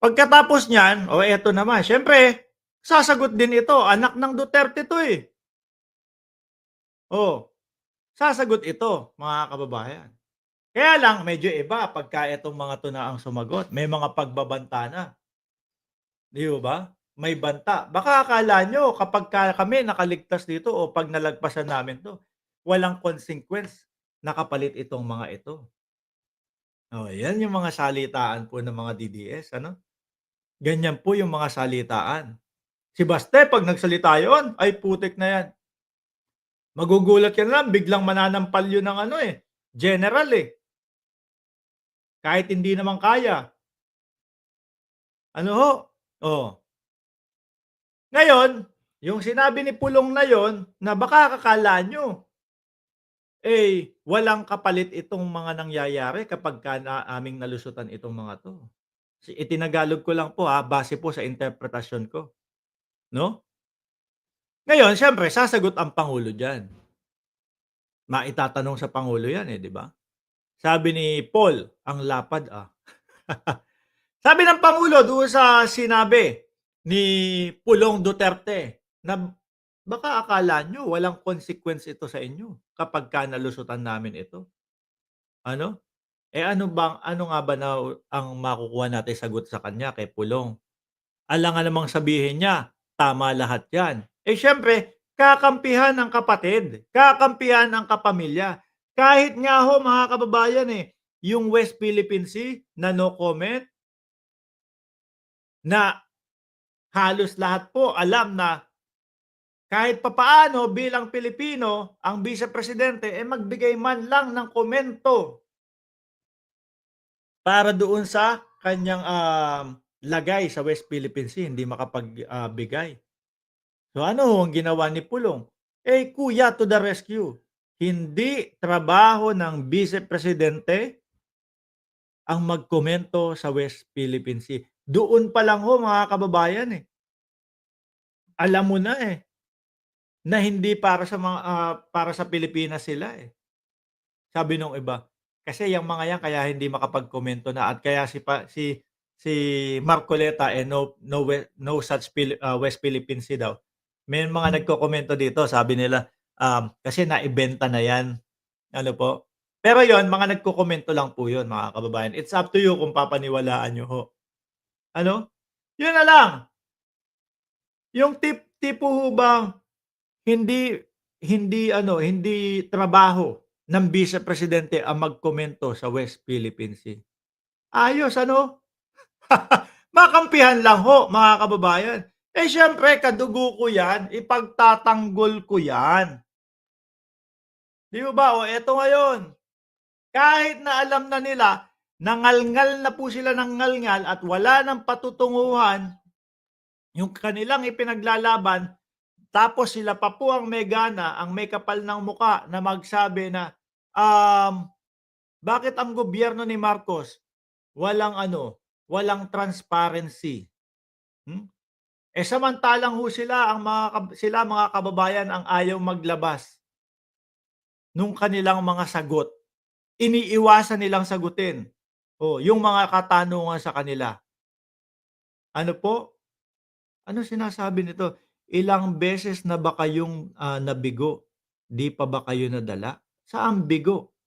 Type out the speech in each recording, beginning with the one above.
Pagkatapos niyan, o eto naman, siyempre sasagot din ito, anak ng Duterte 'to, eh. Oh, sasagot ito, mga kababayan. Kaya lang medyo iba pagka itong mga 'to na ang sumagot, may mga pagbabanta na, 'di ho ba? May banta. Baka akala niyo kapagka kami nakaligtas dito o 'pag nalagpasan namin 'to, walang consequence na kapalit itong mga ito. Oh, 'yan yung mga salitaan po ng mga DDS ano, ganyan po yung mga salitaan. Si Baste 'pag nagsalita yun, ay putik na 'yan. Magugulat ka na lang biglang mananampal yun ng ano, eh, general, eh, kahit hindi naman kaya. Ano ho? Oh, ngayon, yung sinabi ni Pulong na yun na baka akala niyo, eh, walang kapalit itong mga nangyayari kapagka aming nalusutan itong mga 'to. Itinagalog ko lang po, base po sa interpretasyon ko, 'no? Ngayon siyempre sasagot ang pangulo diyan. Maitatanong sa pangulo 'yan, eh, 'di ba? Sabi ni Paul, ang lapad, Sabi ng pangulo doon sa sinabi ni Pulong Duterte na baka akala niyo walang consequence ito sa inyo kapagka nalusutan namin ito, ano? Ano nga ba na ang makukuha nating sagot sa kanya kay Pulong? Alangan namang sabihin niya, tama lahat 'yan. Eh, siyempre kakampihan ng kapatid, kakampihan ng kapamilya. Kahit nga ho mga kababayan, yung West Philippine Sea na no comment, na halos lahat po alam na kahit papaano bilang Pilipino ang Vice Presidente, magbigay man lang ng komento para doon sa kanyang, lagay sa West Philippine Sea, hindi bigay. So ano ang ginawa ni Pulong? Kuya to the rescue. Hindi trabaho ng Vice Presidente ang magkomento sa West Philippine Sea. Doon pa lang ho mga kababayan, alam mo na, na hindi para sa Pilipinas sila, eh. Sabi nung iba, kasi yang mga yan kaya hindi makapagkomento na at kaya si Marcoleta, no such West Philippine Sea daw. May mga nagkokomento dito sabi nila, kasi naibenta na yan, ano po. Pero yon mga nagkokomento lang po yun mga kababayan. It's up to you kung papaniwalaan niyo ho. Ano, yun na lang, yung tipo ho bang hindi hindi trabaho ng Vice Presidente ang magkomento sa West Philippine Sea. Ayos ano? Makampihan lang ho mga kababayan. Siyempre kadugo ko 'yan, ipagtatanggol ko 'yan. 'Di ho ba? Eto ngayon, kahit na alam na nila, nangalngal na po sila ng ngalngal at wala ng patutunguhan yung kanilang ipinaglalaban. Tapos sila pa po ang may gana, ang may kapal ng muka na magsabi na, bakit ang gobyerno ni Marcos walang transparency, hmm? Samantalang ho sila mga kababayan ang ayaw maglabas nung kanilang mga sagot. Iniiwasan nilang sagutin, yung mga katanungan sa kanila. Ano po? Ano sinasabi nito? Ilang beses na ba kayong, nabigo? 'Di pa ba kayo nadala? Saang bigo?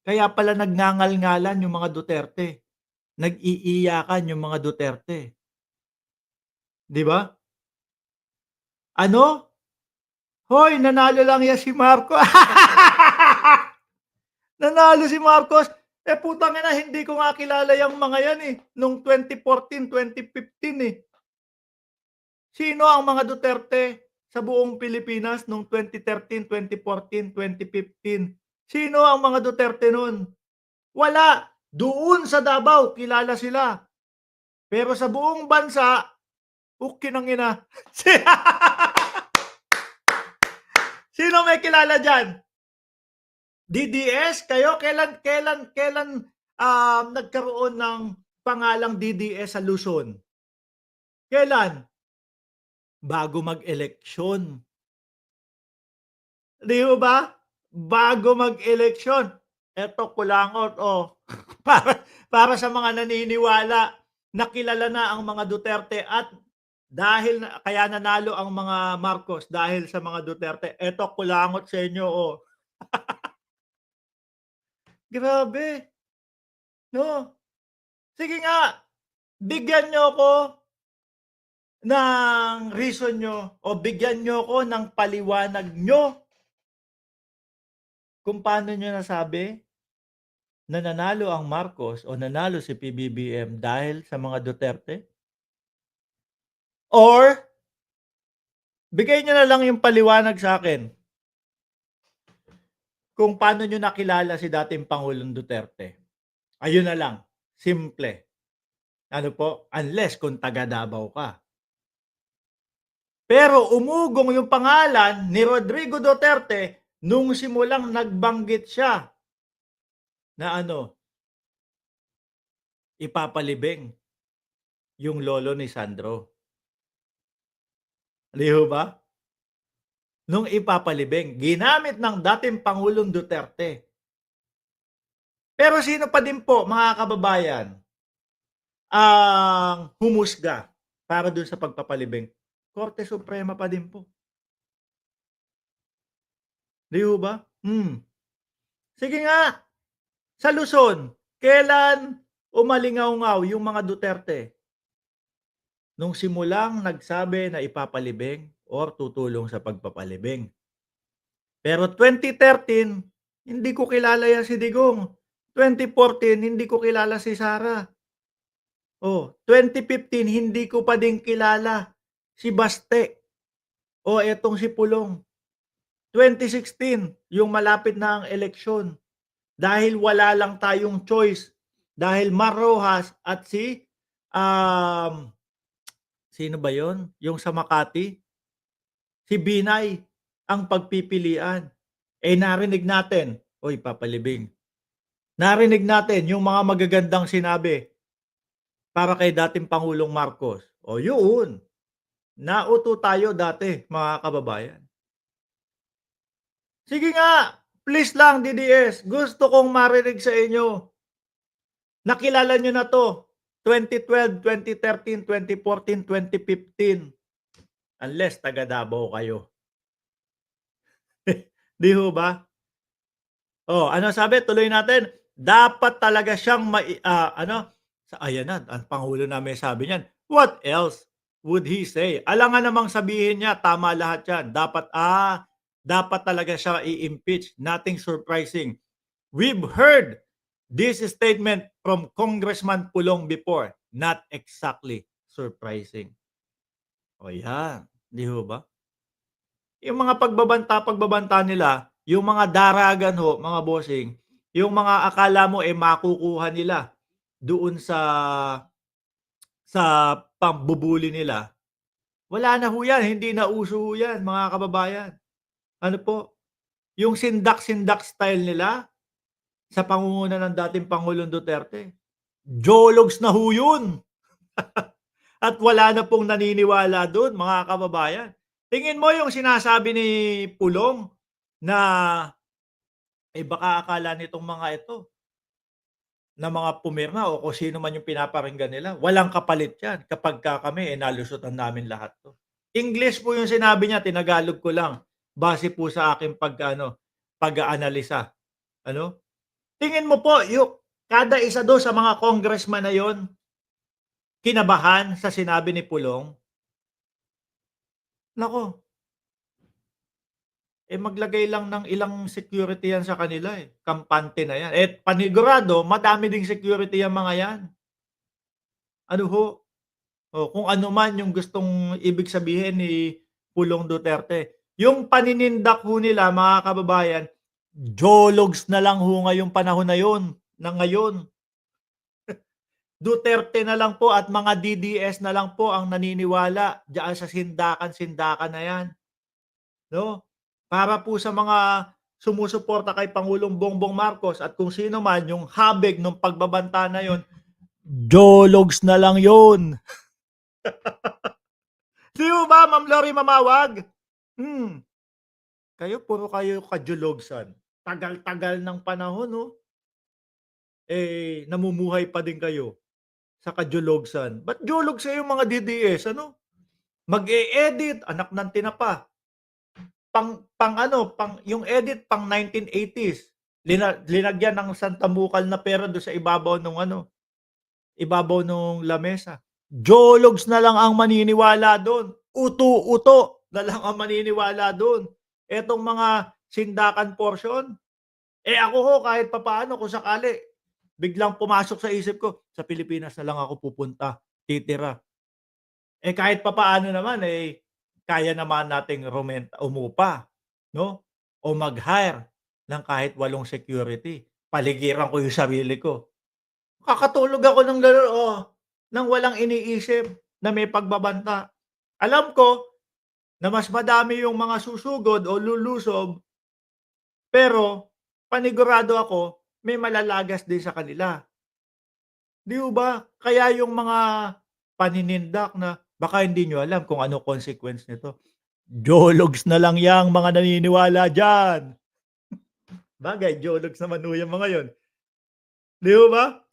Kaya pala nagngangalngalan yung mga Duterte, nag-iiyakan yung mga Duterte, 'di ba? Ano? "Hoy, nanalo lang 'yan si Marcos." Nanalo si Marcos, putang ina hindi ko nga kilala yang mga yan, nung 2014, 2015, Sino ang mga Duterte sa buong Pilipinas nung 2013, 2014, 2015? Sino ang mga Duterte nun? Wala. Doon sa Davao kilala sila. Pero sa buong bansa, ng ina. Sino may kilala diyan? DDS? Kayo kailan, nagkaroon ng pangalang DDS sa Luzon? Kailan? Bago mag-eleksyon. 'Di ba? Bago mag-eleksyon. Eto kulangot, para para sa mga naniniwala nakilala na ang mga Duterte at dahil na kaya nanalo ang mga Marcos dahil sa mga Duterte. Eto kulangot sa inyo, oh. Grabe, 'no? Sige nga, bigyan niyo ako ng reason niyo o bigyan niyo ako ng paliwanag niyo kung paano niyo nasabi na nanalo ang Marcos o nanalo si PBBM dahil sa mga Duterte? Or bigay niyo na lang yung paliwanag sa'kin kung paano niyo nakilala si dating Pangulong Duterte. Ayun na lang, simple. Ano po, unless kung taga Davao ka. Pero umugong yung pangalan ni Rodrigo Duterte nung simulang nagbanggit siya na ano, ipapalibing yung lolo ni Sandro. 'Di ho ba? Nung ipapalibing, ginamit ng dating Pangulong Duterte. Pero sino pa din po, mga kababayan, ang humusga para dun sa pagpapalibing? Korte Suprema pa din po. 'Di ho ba? Sige nga, sa Luzon, kailan umalingaw-ngaw yung mga Duterte? Nung simulang nagsabi na ipapalibing or tutulong sa pagpapalibing. Pero 2013, hindi ko kilala yan si Digong. 2014, hindi ko kilala si Sara. Oh, 2015, hindi ko pa din kilala si Baste o etong si Pulong. 2016, yung malapit na ang eleksyon, dahil wala lang tayong choice, dahil Mar Rojas at si, sino ba yon? Yung sa Makati, si Binay ang pagpipilian. Eh, narinig natin, "Uy, papalibing." Narinig natin yung mga magagandang sinabi para kay dating Pangulong Marcos. O yun, nauto tayo dati, mga kababayan. Sige nga, please lang DDS, gusto kong marinig sa inyo. Nakilala niyo na 'to, 2012, 2013, 2014, 2015, unless taga Davao kayo. 'Di ho ba? Oh, ano sabi, tuloy natin, dapat talaga siyang ano, ayan na, ang pangulo namin sabi niyan, what else would he say? Alangan namang sabihin niya, tama lahat 'yan. Dapat talaga siya i-impeach, nothing surprising. We've heard this statement from Congressman Pulong before, not exactly surprising. O yan, 'di ho ba? Yung mga pagbabanta nila, yung mga daragan ho, mga bossing, yung mga akala mo, eh, makukuha nila doon sa pambubully nila, wala na ho yan, hindi na uso ho yan, mga kababayan. Ano po, yung sindak-sindak style nila sa pangunguna ng dating Pangulong Duterte, jologs na ho yun at wala na pong naniniwala dun, mga kababayan. Tingin mo yung sinasabi ni Pulong na eh, baka akala nitong mga ito, na mga pumirma o kung sino man yung pinaparinggan nila, walang kapalit yan kapagka kami, eh, nalusutan namin lahat 'to. English po yung sinabi niya, tinagalog ko lang, base po sa aking pag-aano, pag-aanalisa, ano. Tingin mo po kada isa dun sa mga congressman na yon kinabahan sa sinabi ni Pulong? Naku, eh, maglagay lang ng ilang security yan sa kanila, eh, kampante na yan. Eh, panigurado madami ding security yang mga yan. Ano ho, o kung ano man yung gustong ibig sabihin ni Pulong Duterte. Yung paninindak ho nila, mga kababayan, jologs na lang ho ngayong panahon na yun, na ngayon. Duterte na lang po at mga DDS na lang po ang naniniwala diyaan sa sindakan-sindakan na yan, 'no? Para po sa mga sumusuporta kay Pangulong Bongbong Marcos at kung sino man yung habig nung pagbabanta na yun, jologs na lang yun. 'Di ho ba, Ma'am Lori Mamawag? Hmm, puro kayo kajologsan. Tagal-tagal ng panahon 'no, eh, namumuhay pa din kayo. sa kajologsan. Ba't jolog sa yung mga DDS ano? Mag-e-edit, anak ng tinapa. Pang yung edit pang 1980s. Linagyan ng santamukal na pera dun sa ibabaw nung ano, ibabaw nung lamesa. Jologs na lang ang maniniwala dun. Uto-uto na lang ang maniniwala dun. Etong mga sindakan portion, ako ho kahit papaano kung sakali biglang pumasok sa isip ko, sa Pilipinas na lang ako pupunta, titira. Kahit papaano naman, kaya naman nating umupa, 'no, o mag-hire ng kahit 8 security. Paligiran ko yung sarili ko. Kakatulog ako ng walang iniisip na may pagbabanta. Alam ko na mas madami yung mga susugod o lulusob, pero panigurado ako may malalagas din sa kanila. 'Di ho ba? Kaya yung mga paninindak na baka hindi niyo alam kung ano consequence nito. Jologs na lang yang mga naniniwala diyan. Bagay jologs naman ho yang mga yun, 'di ho ba?